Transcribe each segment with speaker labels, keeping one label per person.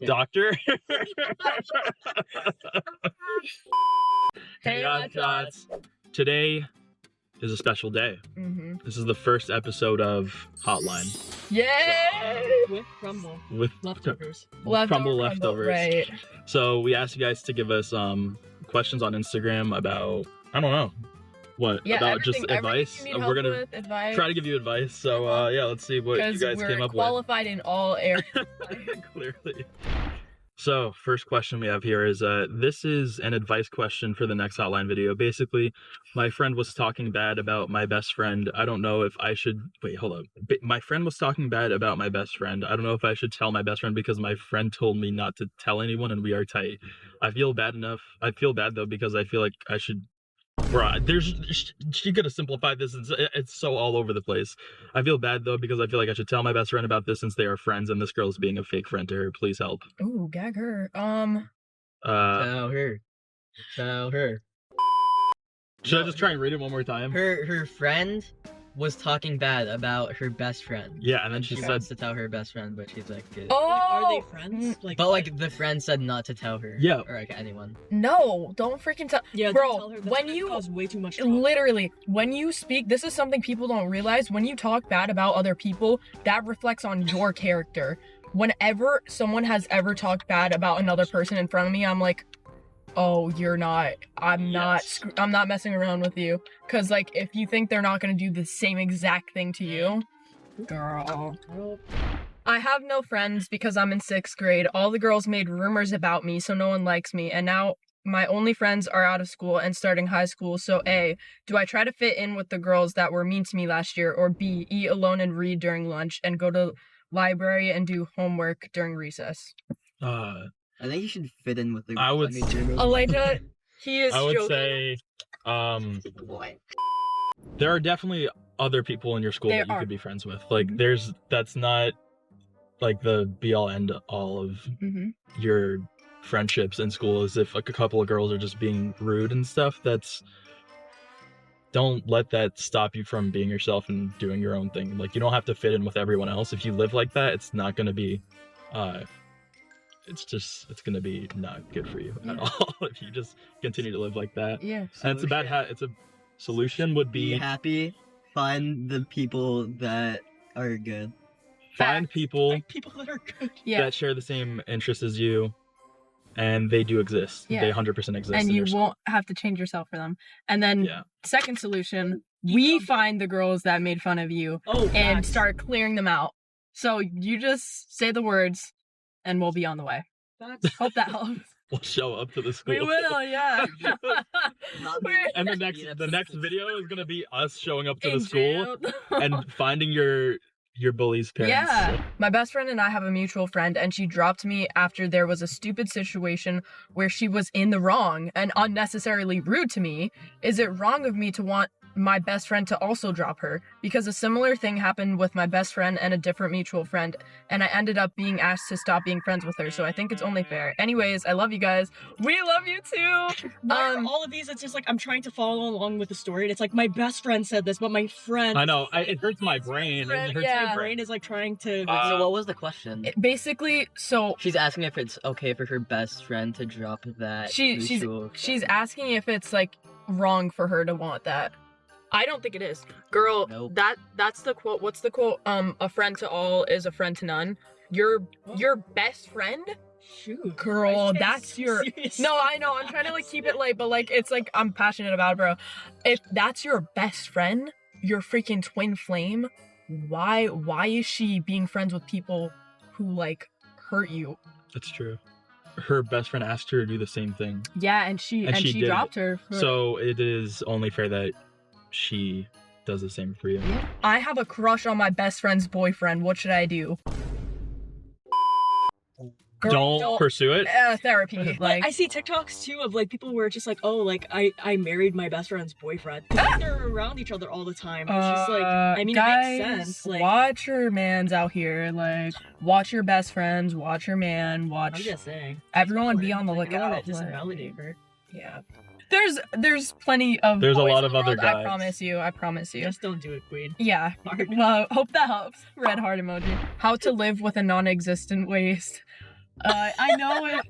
Speaker 1: Doctor.
Speaker 2: Hey,
Speaker 1: Hot Shots. Today is a special day. This is the first episode of Hotline
Speaker 2: Yay!
Speaker 3: With crumble
Speaker 1: with
Speaker 3: leftovers.
Speaker 1: crumble leftovers.
Speaker 2: Right.
Speaker 1: So we asked you guys to give us questions on Instagram about, I don't know, what,
Speaker 2: Yeah,
Speaker 1: about just
Speaker 2: everything
Speaker 1: advice.
Speaker 2: you need
Speaker 1: We're
Speaker 2: help
Speaker 1: gonna
Speaker 2: with, advice.
Speaker 1: try to give you advice. So yeah, let's see what you
Speaker 2: Because
Speaker 1: guys
Speaker 2: we're
Speaker 1: came up
Speaker 2: qualified in all areas.
Speaker 1: with. Clearly. So first question we have here is this is an advice question for the next Hotline video. Basically, my friend was talking bad about my best friend. I don't know if I should wait, hold up. My friend was talking bad about my best friend. I don't know if I should tell my best friend because my friend told me not to tell anyone and we are tight. I feel bad though because I feel like I should. She could have simplified this. It's so all over the place. I feel bad though because I feel like I should tell my best friend about this since they are friends and this girl is being a fake friend to her. Please help.
Speaker 2: Ooh, gag her.
Speaker 3: Tell her.
Speaker 1: Should I just try and read it one more time?
Speaker 3: Her friend was talking bad about her best friend.
Speaker 1: Yeah, and then she said,
Speaker 3: wants to tell her best friend, but she's like, good.
Speaker 2: Oh,
Speaker 4: Are they friends?
Speaker 3: But like the friend said not to tell her.
Speaker 1: Yeah.
Speaker 3: Or like anyone.
Speaker 2: no, don't freaking tell.
Speaker 4: Yeah,
Speaker 2: Bro,
Speaker 4: don't tell her that
Speaker 2: when
Speaker 4: that
Speaker 2: you-
Speaker 4: cause way too much trouble.
Speaker 2: Literally, when you speak, this is something people don't realize. When you talk bad about other people, that reflects on your character. Whenever someone has ever talked bad about another person in front of me, I'm like, oh, I'm not messing around with you. Cause like, if you think they're not gonna do the same exact thing to you, girl. I have no friends because I'm in 6th grade. All the girls made rumors about me, so no one likes me. And now my only friends are out of school and starting high school. So A, do I try to fit in with the girls that were mean to me last year? Or B, eat alone and read during lunch and go to library and do homework during recess?
Speaker 3: I think you should fit in with the
Speaker 1: I would-
Speaker 2: Elijah, he is
Speaker 1: I would
Speaker 2: joking.
Speaker 1: say, there are definitely other people in your school
Speaker 2: There
Speaker 1: that you
Speaker 2: are.
Speaker 1: could be friends with. Like, that's not like the be all end all of
Speaker 2: Mhm.
Speaker 1: your friendships in school. Is if like a couple of girls are just being rude and stuff. Don't let that stop you from being yourself and doing your own thing. Like, you don't have to fit in with everyone else. If you live like that, it's not gonna be, it's gonna be not good for you at all if you just continue to live like that.
Speaker 2: Yeah.
Speaker 1: And it's a bad it's a solution would
Speaker 3: Be
Speaker 1: be
Speaker 3: happy. Find the people that are good.
Speaker 1: find people
Speaker 4: Like people that are good.
Speaker 2: Yeah.
Speaker 1: that share the same interests as you, and they do exist.
Speaker 2: Yeah.
Speaker 1: They 100% exist.
Speaker 2: And
Speaker 1: in
Speaker 2: you
Speaker 1: your
Speaker 2: won't have to change yourself for them. And then
Speaker 1: Yeah.
Speaker 2: second solution, we find the girls that made fun of you
Speaker 4: Oh,
Speaker 2: and
Speaker 4: facts.
Speaker 2: start clearing them out. So you just say the words and we'll be on the way.
Speaker 4: Facts.
Speaker 2: Hope that helps.
Speaker 1: We'll show up to the school.
Speaker 2: We will, yeah.
Speaker 1: And the next video is gonna be us showing up to the
Speaker 2: In
Speaker 1: school
Speaker 2: jail.
Speaker 1: and finding your bully's parents.
Speaker 2: Yeah. My best friend and I have a mutual friend, and she dropped me after there was a stupid situation where she was in the wrong and unnecessarily rude to me. Is it wrong of me to want my best friend to also drop her? Because a similar thing happened with my best friend and a different mutual friend, and I ended up being asked to stop being friends with her, so I think it's only fair. Anyways, I love you guys. We love you too.
Speaker 4: Why are all of these, it's just like I'm trying to follow along with the story, and it's like my best friend said this, but my friend.
Speaker 1: I know. It hurts my brain.
Speaker 2: Friend,
Speaker 1: It hurts
Speaker 2: yeah.
Speaker 1: my
Speaker 4: My
Speaker 1: brain.
Speaker 4: brain is like trying to.
Speaker 3: So what was the question?
Speaker 2: Basically, so
Speaker 3: She's asking if it's okay for her best friend to drop that. mutual
Speaker 2: she's
Speaker 3: friend.
Speaker 2: asking if it's like wrong for her to want that. I don't think it is. Girl,
Speaker 3: Nope.
Speaker 2: that's the quote. What's the quote? A friend to all is a friend to none. Your best friend?
Speaker 4: Shoot.
Speaker 2: Girl,
Speaker 4: I take
Speaker 2: that's
Speaker 4: it
Speaker 2: your
Speaker 4: serious.
Speaker 2: No, I know. I'm trying to like keep it light, but like it's like I'm passionate about it, bro. If that's your best friend, your freaking twin flame, why is she being friends with people who like hurt you?
Speaker 1: That's true. Her best friend asked her to do the same thing.
Speaker 2: Yeah, and she
Speaker 1: she did
Speaker 2: dropped her.
Speaker 1: So it is only fair that she does the same for you.
Speaker 2: I have a crush on my best friend's boyfriend. What should I do? Girl,
Speaker 1: Don't pursue it.
Speaker 2: therapy. Like,
Speaker 4: I see TikToks too of like people where it's just like, oh, like I married my best friend's boyfriend. They're around each other all the time. It's just like, I mean,
Speaker 2: guys,
Speaker 4: it makes sense. Like,
Speaker 2: watch your mans out here. Like, watch your best friends. Watch your man.
Speaker 4: I'm
Speaker 2: Watch
Speaker 4: just saying.
Speaker 2: everyone. Be on the
Speaker 4: Like, I don't
Speaker 2: lookout.
Speaker 4: wanna
Speaker 2: like,
Speaker 4: disvalidate her.
Speaker 2: yeah. There's plenty of.
Speaker 1: There's a
Speaker 2: boys
Speaker 1: lot
Speaker 2: in
Speaker 1: of
Speaker 2: the
Speaker 1: other
Speaker 2: world,
Speaker 1: guys.
Speaker 2: I promise you. I promise you.
Speaker 4: Just don't do it, Queen.
Speaker 2: Yeah.
Speaker 4: Hard.
Speaker 2: Well, hope that helps. Red heart emoji. How to live with a non-existent waist. I know it,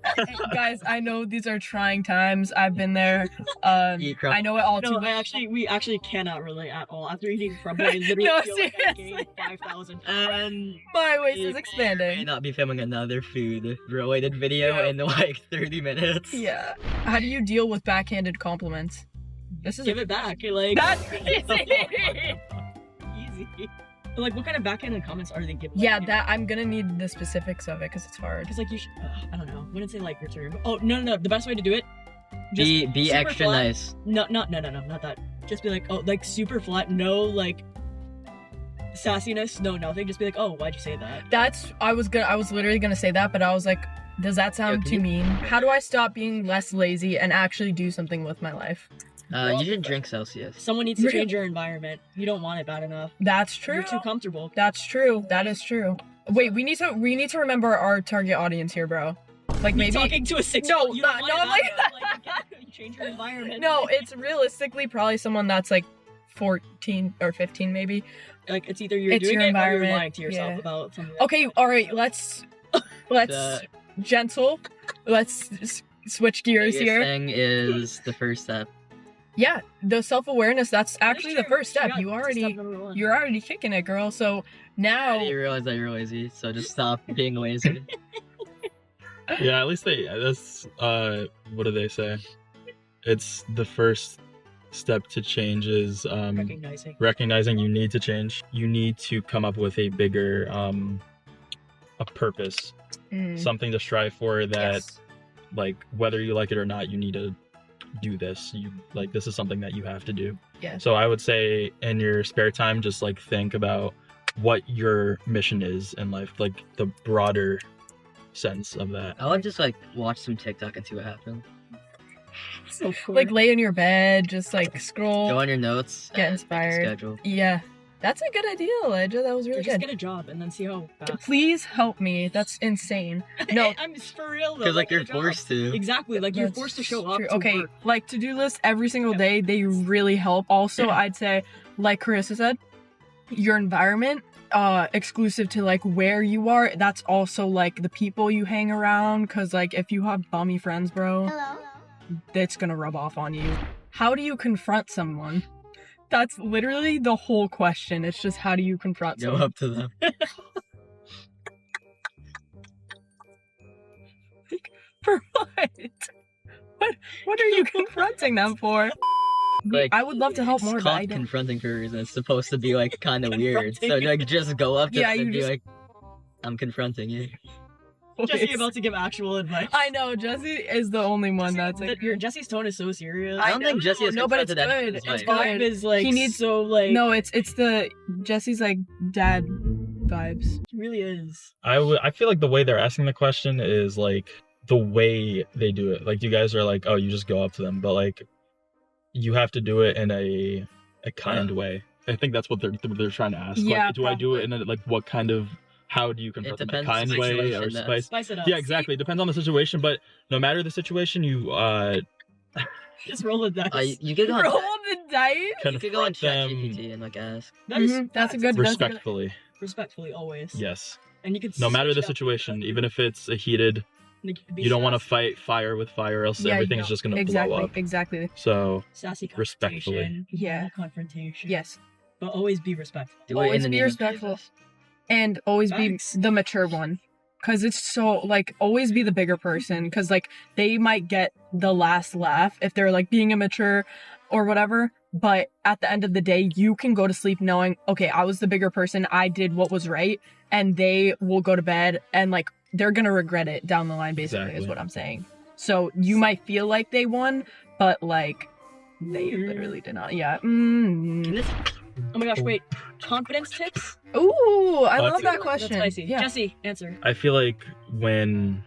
Speaker 2: guys. I know these are trying times. I've been there. I know it all too
Speaker 4: No,
Speaker 2: well.
Speaker 4: we actually cannot relate at all. After eating crumble, I literally
Speaker 2: No,
Speaker 4: feel like I
Speaker 2: seriously.
Speaker 4: gained 5,000.
Speaker 3: And
Speaker 2: My waist is
Speaker 3: we may
Speaker 2: expanding.
Speaker 3: not be filming another food-related video in like 30 minutes.
Speaker 2: Yeah. How do you deal with backhanded compliments? This is
Speaker 4: Give it back. Like,
Speaker 2: That's crazy.
Speaker 4: easy. But like, what kind of backhanded comments are they giving?
Speaker 2: Yeah, that I'm gonna need the specifics of it because it's hard.
Speaker 4: Because like you should, I don't know. Wouldn't say like return. But, oh no. The best way to do it.
Speaker 3: Be
Speaker 4: super
Speaker 3: extra
Speaker 4: flat.
Speaker 3: nice.
Speaker 4: No, not that. Just be like, oh, like super flat. No, like sassiness. No, nothing. Just be like, oh, why'd you say that?
Speaker 2: I was literally gonna say that, but I was like, does that sound
Speaker 3: Okay.
Speaker 2: too mean? How do I stop being less lazy and actually do something with my life?
Speaker 3: You should drink Celsius.
Speaker 4: Someone needs to change your environment. You don't want it bad enough.
Speaker 2: That's true.
Speaker 4: You're too comfortable.
Speaker 2: That's true. That is true. Wait, we need to remember our target audience here, bro. Like
Speaker 4: Me
Speaker 2: maybe
Speaker 4: talking to a 6.
Speaker 2: No,
Speaker 4: you
Speaker 2: not-
Speaker 4: don't
Speaker 2: no,
Speaker 4: want
Speaker 2: I'm
Speaker 4: it bad enough, like, you change your environment.
Speaker 2: no, it's realistically probably someone that's like 14 or 15 maybe.
Speaker 4: like it's either you're
Speaker 2: It's
Speaker 4: doing
Speaker 2: your
Speaker 4: it or
Speaker 2: environment,
Speaker 4: you're lying to yourself
Speaker 2: yeah.
Speaker 4: about something.
Speaker 2: Okay, all right, let's gentle. Let's switch gears
Speaker 3: Biggest
Speaker 2: here.
Speaker 3: thing is the first step.
Speaker 2: Yeah, the self-awareness, that's actually the first step.
Speaker 4: Yeah, step number 1.
Speaker 2: You're already kicking it, girl. So now
Speaker 3: You realize that you're lazy, so just stop being lazy.
Speaker 1: Yeah, at least that's what do they say? It's the first step to change is recognizing you need to change. You need to come up with a bigger a purpose, something to strive for that
Speaker 2: yes.
Speaker 1: like whether you like it or not, you need to do this. You like this is something that you have to do.
Speaker 2: Yeah.
Speaker 1: So I would say in your spare time, just like think about what your mission is in life, like the broader sense of that.
Speaker 3: I would just like watch some TikTok and see what happens.
Speaker 4: So cool.
Speaker 2: Like lay in your bed, just like scroll.
Speaker 3: Go on your notes.
Speaker 2: Get
Speaker 3: and make a
Speaker 2: inspired.
Speaker 3: schedule.
Speaker 2: Yeah, that's a good idea, Elijah. That was really
Speaker 4: just
Speaker 2: good.
Speaker 4: get a job and then see how fast.
Speaker 2: Please help me. That's insane. No,
Speaker 4: I'm for real though.
Speaker 3: Because like
Speaker 4: get
Speaker 3: you're
Speaker 4: a job.
Speaker 3: forced to.
Speaker 4: Exactly, like you're
Speaker 2: That's
Speaker 4: forced to show up.
Speaker 2: true.
Speaker 4: To
Speaker 2: Okay,
Speaker 4: work.
Speaker 2: like to-do lists every single day, they really help. Also, I'd say, like Carissa said, your environment, exclusive to like where you are, that's also like the people you hang around. Cause like if you have bummy friends, bro, that's gonna rub off on you. How do you confront someone? That's literally the whole question. It's just how do you confront
Speaker 3: Go
Speaker 2: someone?
Speaker 3: up to them.
Speaker 2: For what? What are you confronting them for?
Speaker 3: Like,
Speaker 2: I would love to help
Speaker 3: it's
Speaker 2: more, but I
Speaker 3: called
Speaker 2: don't.
Speaker 3: confronting for a reason. It's supposed to be like kind of weird. So like just go up to
Speaker 2: Yeah,
Speaker 3: them
Speaker 2: you
Speaker 3: and be
Speaker 2: just-
Speaker 3: like, "I'm confronting you."
Speaker 4: Jesse about to give actual advice.
Speaker 2: I know Jesse is the only one that's like.
Speaker 4: Jesse's tone is so serious.
Speaker 3: I don't think Jesse has
Speaker 2: No, but it's
Speaker 3: confronted
Speaker 2: good.
Speaker 3: that.
Speaker 2: It's
Speaker 4: His vibe is like
Speaker 2: He needs-
Speaker 4: so like
Speaker 2: No, it's the Jesse's like dad vibes.
Speaker 4: He really is.
Speaker 1: I feel like the way they're asking the question is like the way they do it. Like you guys are like, oh, you just go up to them, but like you have to do it in a kind way. I think that's what they're trying to ask.
Speaker 2: Yeah,
Speaker 1: like, do I do it
Speaker 2: probably.
Speaker 1: in a like what kind of how do you confront them? A
Speaker 3: depends on
Speaker 1: kind
Speaker 3: the
Speaker 1: way
Speaker 3: situation,
Speaker 1: or
Speaker 3: though.
Speaker 1: spice?
Speaker 4: Spice it up.
Speaker 1: Yeah, exactly. It depends on the situation, but no matter the situation, you
Speaker 4: Just roll the dice.
Speaker 3: You could go on,
Speaker 2: Roll the dice.
Speaker 3: you could go on
Speaker 1: confront them
Speaker 3: ChatGPT and like ask.
Speaker 4: That is
Speaker 2: That's a good. That's a good.
Speaker 1: respectfully.
Speaker 4: respectfully always.
Speaker 1: Yes.
Speaker 4: And you could
Speaker 1: No matter the
Speaker 4: switch up.
Speaker 1: situation, even if it's a heated,
Speaker 4: Like, be
Speaker 1: you don't want to
Speaker 4: sassy.
Speaker 1: fight fire with fire, else
Speaker 2: Yeah,
Speaker 1: everything's
Speaker 2: no,
Speaker 1: just gonna
Speaker 2: Exactly.
Speaker 1: blow up.
Speaker 2: Exactly.
Speaker 1: So
Speaker 4: Sassy
Speaker 1: respectfully.
Speaker 4: confrontation.
Speaker 2: Yeah.
Speaker 4: No confrontation.
Speaker 2: Yes.
Speaker 4: But always be respectful.
Speaker 3: Do it
Speaker 2: Always
Speaker 3: in the
Speaker 2: be
Speaker 3: name of
Speaker 2: respectful.
Speaker 3: Jesus.
Speaker 2: And always be
Speaker 4: Facts.
Speaker 2: the mature one. Cause it's so like always be the bigger person. Cause like they might get the last laugh if they're like being immature or whatever. But at the end of the day, you can go to sleep knowing, okay, I was the bigger person. I did what was right. And they will go to bed and like they're gonna regret it down the line, basically, is
Speaker 1: Exactly.
Speaker 2: what I'm saying. So you might feel like they won, but like they literally did not. Yeah.
Speaker 4: Oh my gosh, wait. Confidence tips?
Speaker 2: Ooh, I
Speaker 1: That's
Speaker 2: love
Speaker 1: a
Speaker 2: that
Speaker 1: good
Speaker 2: question.
Speaker 4: That's spicy.
Speaker 2: Yeah.
Speaker 4: Jesse, answer.
Speaker 1: I feel like when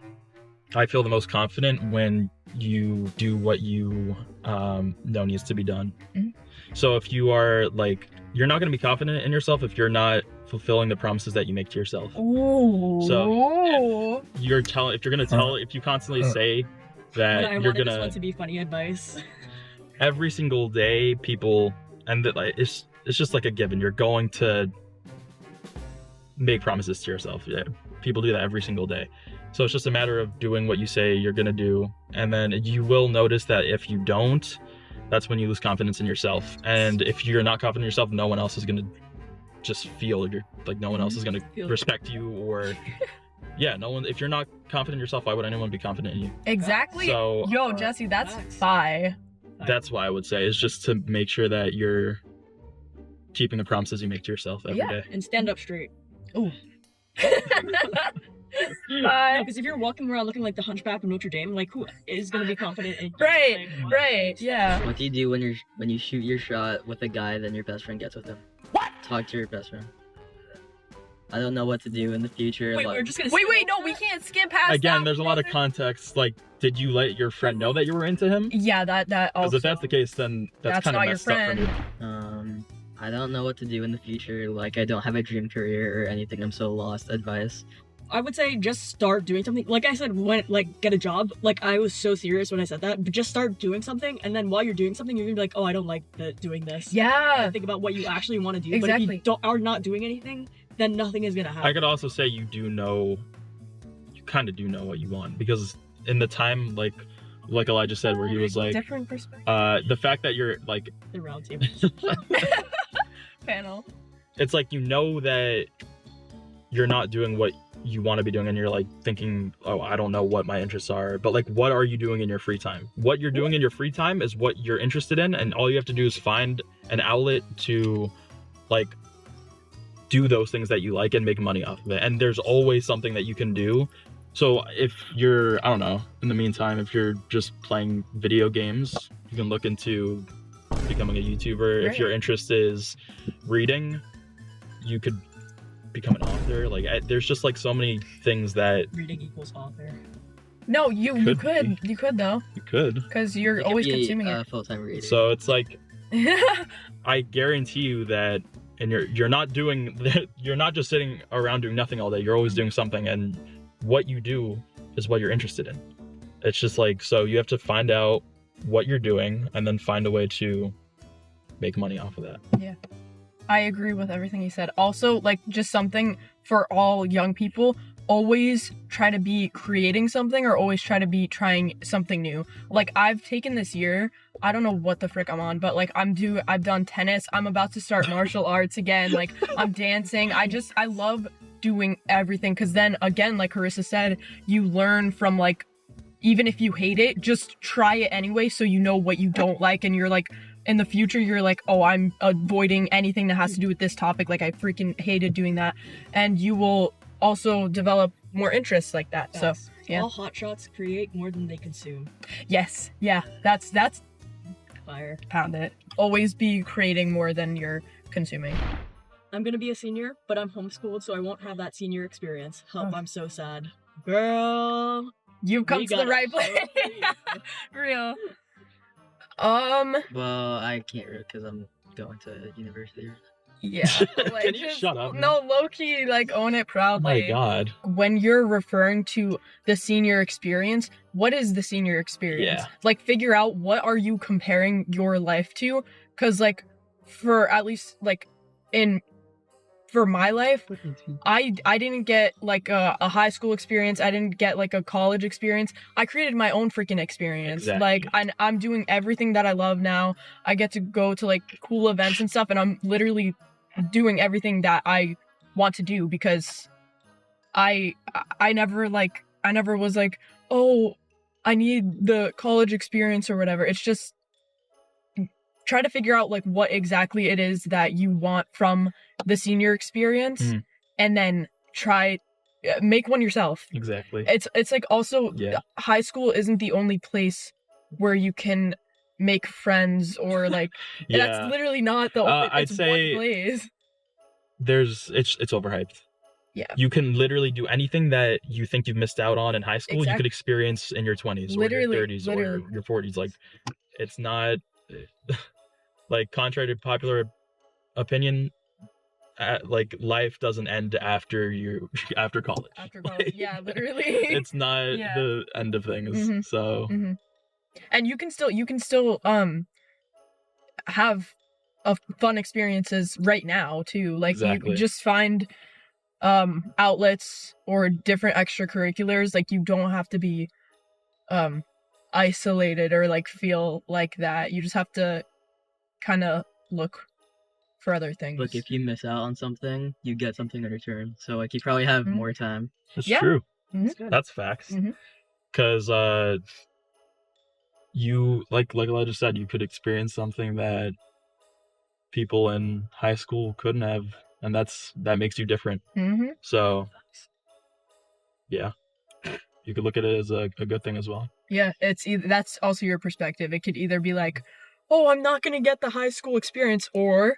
Speaker 1: I feel the most confident when you do what you know needs to be done.
Speaker 2: Mhm.
Speaker 1: So if you are like, you're not going to be confident in yourself if you're not fulfilling the promises that you make to yourself.
Speaker 2: Ooh.
Speaker 1: So- if you're going to tell, if you constantly say that
Speaker 4: I
Speaker 1: you're
Speaker 4: wanted
Speaker 1: going
Speaker 4: this one
Speaker 1: to
Speaker 4: to be funny advice.
Speaker 1: every single day, people, and that like it's just like a given. You're going to make promises to yourself. Yeah, people do that every single day. So it's just a matter of doing what you say you're gonna do, and then you will notice that if you don't, that's when you lose confidence in yourself. And if you're not confident in yourself, no one else is gonna just feel you're like, no one else is gonna respect you, or yeah, no one. If you're not confident in yourself, why would anyone be confident in you?
Speaker 2: Exactly.
Speaker 1: So
Speaker 2: yo, Jesse, that's fi.
Speaker 1: that's why I would say is just to make sure that you're keeping the promises you make to yourself every day.
Speaker 4: And stand up straight.
Speaker 2: Ooh.
Speaker 4: Because if you're walking around looking like the Hunchback of Notre Dame, like who is gonna be confident in
Speaker 2: Right, yeah.
Speaker 3: What do you do when you shoot your shot with a guy, then your best friend gets with him? What? Talk to your best friend. I don't know what to do in the future.
Speaker 4: Wait,
Speaker 3: like,
Speaker 4: we're just gonna
Speaker 2: Wait, no, we can't skip past
Speaker 1: Again,
Speaker 2: that.
Speaker 1: there's a lot of context. Like, did you let your friend know that you were into him?
Speaker 2: Yeah, that also.
Speaker 1: Because if that's the case, then that's kind of
Speaker 2: not your
Speaker 1: messed up from
Speaker 2: friend.
Speaker 1: you.
Speaker 3: I don't know what to do in the future. Like, I don't have a dream career or anything. I'm so lost. Advice.
Speaker 4: I would say just start doing something. Like I said, when get a job. Like I was so serious when I said that, but just start doing something, and then while you're doing something, you're gonna be like, oh, I don't like doing this.
Speaker 2: Yeah.
Speaker 4: And think about what you actually want to do.
Speaker 2: Exactly.
Speaker 4: But if you are not doing anything, then nothing is gonna happen.
Speaker 1: I could also say you kind of do know what you want, because in the time like Elijah said, where he was like,
Speaker 2: different perspective.
Speaker 1: the fact that you're like
Speaker 4: The round table
Speaker 2: panel.
Speaker 1: it's like, you know that you're not doing what you want to be doing, and you're like thinking, oh, I don't know what my interests are, but like, what are you doing in your free time? What you're doing in your free time is what you're interested in, and all you have to do is find an outlet to like do those things that you like and make money off of it. And there's always something that you can do. So if you're, I don't know, in the meantime, if you're just playing video games, you can look into becoming a YouTuber.
Speaker 2: Right.
Speaker 1: If your interest is reading, you could become an author. Like, there's just like so many things that
Speaker 4: reading equals author.
Speaker 2: No, you could though,
Speaker 1: you could.
Speaker 2: because you're
Speaker 3: It could
Speaker 2: always
Speaker 3: be
Speaker 2: consuming
Speaker 3: a
Speaker 2: it.
Speaker 3: full-time reader.
Speaker 1: So it's like, I guarantee you that, and you're not doing, you're not just sitting around doing nothing all day. You're always doing something, and what you do is what you're interested in. It's just like, so you have to find out what you're doing and then find a way to make money off of that.
Speaker 2: Yeah, I agree with everything he said. Also, like, just something for all young people, always try to be creating something, or always try to be trying something new. Like, I've taken this year, I don't know what the frick I'm on, but like I've done tennis, I'm about to start martial arts again, like I'm dancing. I love doing everything, because then again, like Carissa said, you learn from, like, even if you hate it, just try it anyway, so you know what you don't like, and you're like, in the future you're like, oh, I'm avoiding anything that has to do with this topic, like I freaking hated doing that, and you will also develop more interests like that.
Speaker 4: Yes.
Speaker 2: So yeah,
Speaker 4: All hotshots create more than they consume.
Speaker 2: yes, yeah, that's
Speaker 4: Fire.
Speaker 2: pound it. Always be creating more than you're consuming.
Speaker 4: I'm gonna be a senior, but I'm homeschooled, so I won't have that senior experience. Help,
Speaker 2: Oh.
Speaker 4: I'm so sad. Girl.
Speaker 2: You've come
Speaker 4: We
Speaker 2: to the
Speaker 4: got
Speaker 2: right
Speaker 4: it.
Speaker 2: place. Real.
Speaker 3: Well, I can't because I'm going to university.
Speaker 2: Yeah. Like,
Speaker 1: Can you shut up?
Speaker 2: No, low key, like, own it
Speaker 1: Oh
Speaker 2: proudly.
Speaker 1: my God.
Speaker 2: When you're referring to the senior experience, what is the senior experience?
Speaker 1: Yeah.
Speaker 2: Like, figure out what are you comparing your life to? Because, like, for at least, like, for my life, I didn't get like a high school experience. I didn't get like a college experience. I created my own freaking experience.
Speaker 1: Exactly.
Speaker 2: Like, I'm doing everything that I love now. I get to go to like cool events and stuff, and I'm literally doing everything that I want to do, because I never was like, oh, I need the college experience or whatever. It's just try to figure out like what exactly it is that you want from the senior experience,
Speaker 1: Mhm.
Speaker 2: and then make one yourself.
Speaker 1: Exactly.
Speaker 2: It's like, also,
Speaker 1: Yeah.
Speaker 2: high school isn't the only place where you can make friends, or like
Speaker 1: Yeah.
Speaker 2: that's literally not the only
Speaker 1: I'd
Speaker 2: it's
Speaker 1: say-
Speaker 2: one place.
Speaker 1: It's overhyped.
Speaker 2: Yeah.
Speaker 1: You can literally do anything that you think you've missed out on in high school. You
Speaker 2: Exactly.
Speaker 1: could experience in your 20s or
Speaker 2: Literally,
Speaker 1: your 30s or
Speaker 2: literally.
Speaker 1: your 40s. Like, it's not like, contrary to popular opinion, like, life doesn't end after college.
Speaker 2: After
Speaker 1: Like,
Speaker 2: college. Yeah, literally.
Speaker 1: It's not
Speaker 2: Yeah.
Speaker 1: the end of things.
Speaker 2: Mhm.
Speaker 1: So
Speaker 2: Mhm. And you can still have fun experiences right now too. Like,
Speaker 1: Exactly.
Speaker 2: you just find outlets or different extracurriculars. Like, you don't have to be isolated or like feel like that. You just have to kind of look for other things.
Speaker 3: Look, if you miss out on something, you get something in return. So like you probably have
Speaker 2: Mhm.
Speaker 3: more time.
Speaker 1: That's
Speaker 2: Yeah.
Speaker 1: true.
Speaker 2: Mhm.
Speaker 4: good.
Speaker 1: That's facts.
Speaker 2: Mhm.
Speaker 1: Because you like I just said, you could experience something that people in high school couldn't have, and that makes you different.
Speaker 2: Mm-hmm.
Speaker 1: So yeah, you could look at it as a good thing as well.
Speaker 2: Yeah, it's either, that's also your perspective. It could either be like, oh, I'm not gonna get the high school experience, or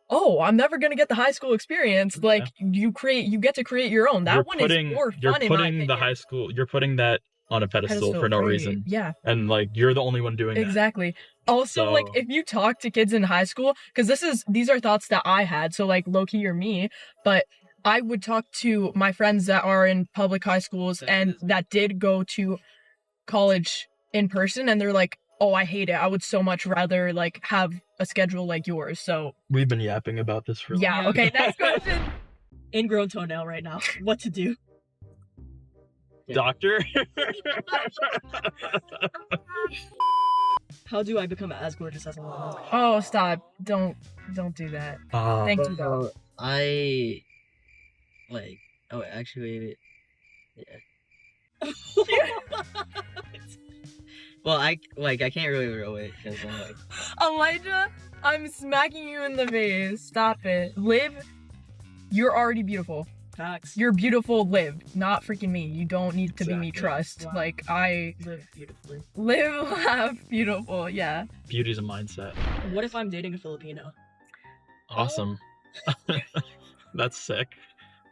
Speaker 2: oh, I'm never gonna get the high school experience. Like, you get to create your own. That one is more fun.
Speaker 1: You're
Speaker 2: in my
Speaker 1: putting the
Speaker 2: opinion.
Speaker 1: high school. You're putting that on a pedestal for no
Speaker 2: Pedestal,
Speaker 1: reason,
Speaker 2: Yeah,
Speaker 1: and like you're the only one doing
Speaker 2: exactly. Also, like,
Speaker 1: So-
Speaker 2: if you talk to kids in high school, because these are thoughts that I had, so like low key or me, but I would talk to my friends that are in public high schools and that did go to college in person, and they're like, oh, I hate it. I would so much rather like have a schedule like yours. So
Speaker 1: that. We've been yapping about this for a
Speaker 2: yeah,
Speaker 4: Yeah.
Speaker 2: okay, next question.
Speaker 4: Ingrown toenail right now. What to do?
Speaker 1: Doctor.
Speaker 4: How do I become as gorgeous as a woman?
Speaker 2: Oh, stop. Don't do that. Thank you, though.
Speaker 3: I like. Oh, actually, yeah. Well, I can't really relate because I'm like.
Speaker 2: Elijah, I'm smacking you in the face. Stop it. Liv, you're already beautiful.
Speaker 4: Facts.
Speaker 2: You're beautiful, Liv. Not freaking me. You don't need to be me.
Speaker 4: Exactly.
Speaker 2: Trust.
Speaker 4: Wow.
Speaker 2: Like, I
Speaker 4: Live beautifully.
Speaker 2: live, laugh, beautiful. Yeah.
Speaker 1: Beauty's a mindset.
Speaker 4: What if I'm dating a Filipino?
Speaker 1: Awesome. That's sick.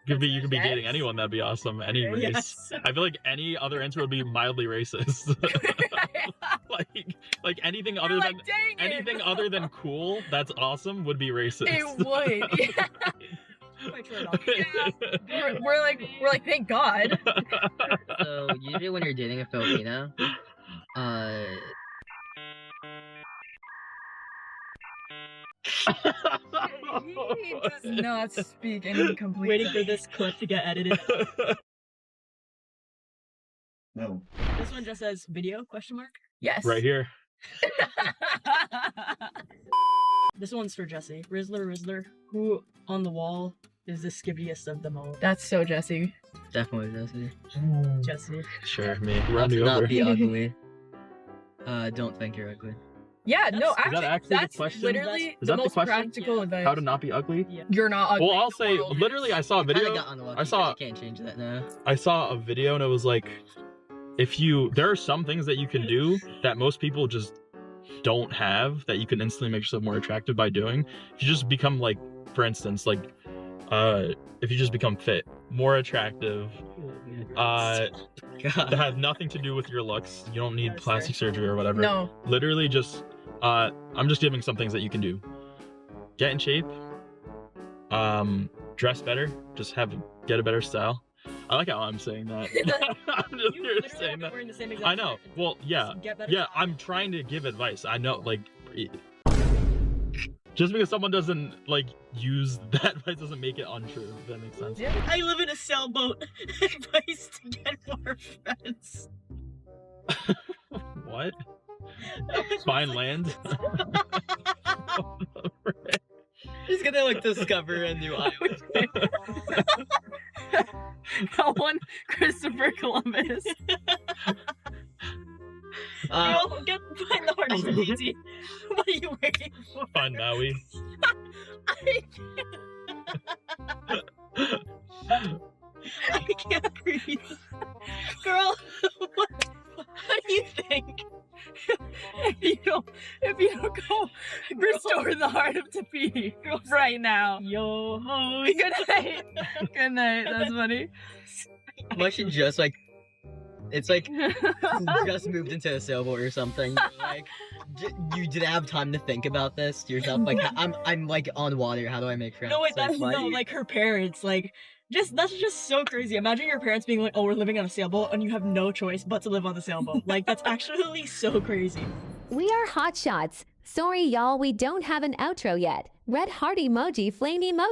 Speaker 1: You could be
Speaker 2: Yes.
Speaker 1: dating anyone. That'd be awesome. Any race.
Speaker 4: Yes.
Speaker 1: I feel like any other answer would be mildly racist. like anything other
Speaker 2: You're
Speaker 1: than
Speaker 2: like, dang it.
Speaker 1: anything other than cool that's awesome would be racist.
Speaker 2: It would. Yeah.
Speaker 4: Quite true enough.
Speaker 2: We're like, thank God.
Speaker 3: So usually when you're dating a Filipino,
Speaker 2: He does not speak any complete.
Speaker 4: Waiting for this clip to get edited.
Speaker 5: No.
Speaker 4: This one just says video question mark.
Speaker 2: Yes.
Speaker 1: Right here.
Speaker 4: This one's for Jesse. Rizzler, who on the wall is the skibbiest of them all?
Speaker 2: That's so Jesse.
Speaker 3: definitely Jesse.
Speaker 4: Jesse.
Speaker 1: Sure, me. Run
Speaker 3: Not
Speaker 1: me
Speaker 3: to not
Speaker 1: over.
Speaker 3: be ugly. Don't think you're ugly.
Speaker 2: Yeah, no,
Speaker 4: That's-
Speaker 1: Is that
Speaker 2: actually,
Speaker 1: actually the
Speaker 2: that's
Speaker 1: question?
Speaker 2: literally
Speaker 1: Is
Speaker 2: the
Speaker 1: that the
Speaker 2: most
Speaker 1: question?
Speaker 2: practical advice.
Speaker 1: How to not be ugly?
Speaker 4: Yeah.
Speaker 2: You're not ugly.
Speaker 1: Well, I'll
Speaker 2: the
Speaker 1: say,
Speaker 2: world
Speaker 1: literally,
Speaker 2: is.
Speaker 1: I saw a
Speaker 3: Kinda
Speaker 1: video.
Speaker 3: got unlucky,
Speaker 1: I saw-
Speaker 3: but you can't change that now.
Speaker 1: I saw a video and it was like, there are some things that you can do that most people just don't have that you can instantly make yourself more attractive by doing. If you just become like, for instance, like, if you just become fit, more attractive, that
Speaker 3: God.
Speaker 1: has nothing to do with your looks. You don't need
Speaker 4: That's
Speaker 1: plastic
Speaker 4: fair.
Speaker 1: surgery or whatever.
Speaker 2: No.
Speaker 1: Literally just, I'm just giving some things that you can do. Get in shape, dress better, just get a better style. I like how I'm saying that. I'm just
Speaker 4: You
Speaker 1: here
Speaker 4: literally
Speaker 1: saying
Speaker 4: have
Speaker 1: that.
Speaker 4: been wearing the same exact
Speaker 1: I know.
Speaker 4: shirt.
Speaker 1: Well, yeah.
Speaker 4: Just get better
Speaker 1: Yeah,
Speaker 4: style.
Speaker 1: I'm trying to give advice. I know, like, just because someone doesn't, like, use that advice doesn't make it untrue, if that makes sense.
Speaker 2: Yeah.
Speaker 4: I live in a sailboat. Advice to get more friends.
Speaker 1: What? Find land?
Speaker 3: He's gonna like discover a new island.
Speaker 2: That one, Christopher Columbus.
Speaker 3: Uh,
Speaker 4: Girl, find the hardest and easy. What are you waiting for?
Speaker 1: Find Maui.
Speaker 4: I can't breathe. Girl, what do you think?
Speaker 2: if you don't go restore the heart of Tepi right now.
Speaker 4: Yo ho.
Speaker 2: Good night. Good night. That's funny.
Speaker 3: Unless you just like, it's like just moved into a sailboat or something. Like, you didn't have time to think about this to yourself. Like, I'm like on water. How do I make friends?
Speaker 4: No, wait, that's
Speaker 3: like,
Speaker 4: no, like her parents. Like, that's just so crazy. Imagine your parents being like, "Oh, we're living on a sailboat," and you have no choice but to live on the sailboat. Like, that's actually so crazy.
Speaker 6: We are Hot Shots. Sorry, y'all, we don't have an outro yet. Red heart emoji, flame emoji.